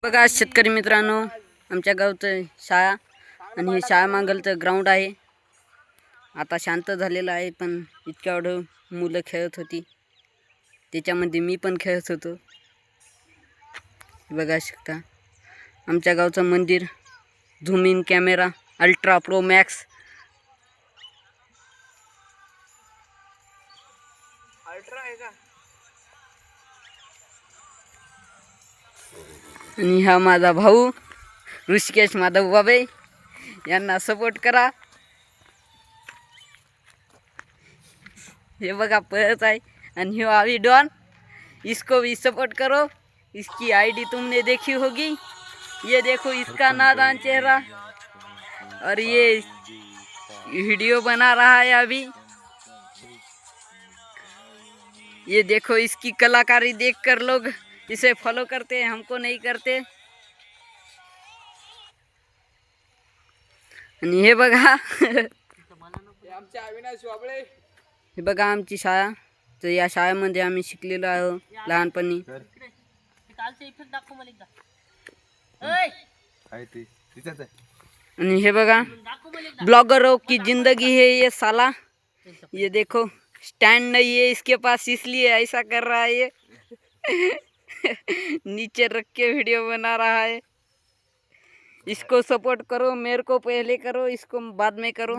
बघा शेतकरी मित्रांनो, आमच्या गावचं शाळा आणि हे शाळा मागलचं ग्राउंड आहे. आता शांत झालेलं आहे, पण इतक्या एवढं मुलं खेळत होती, त्याच्यामध्ये मी पण खेळत होतो. बघा शकता आमच्या गावचं मंदिर, zoom in camera ultra pro max. Ultra आहे का? आणि हा माझा भाऊ ऋषिकेश माधव बाबे, यांना सपोर्ट करा. ये बघा पळत आहे. आणि हो आवी डॉन, इसको भी सपोर्ट करो. इसकी आईडी तुमने देखी होगी. ये देखो इसका नादान चेहरा, और ये वीडियो बना रहा है अभी. ये देखो इसकी कलाकारी देखकर लोग इसे फॉलो करते हैं, हमको नहीं करते. आणि हे बघा हे बघा आमची शाळा. तर या शाळेमध्ये आम्ही शिकलेलो आहोत लहानपणी. आणि हे बघा ब्लॉगरों की जिंदगी है ये साला. ये देखो स्टैंड नहीं है इसके पास, इसलिए ऐसा कर रहा है ये. नीचे रख के वीडियो बना रहा है. इसको सपोर्ट करो, मेरे को पहले करो, इसको बाद में करो.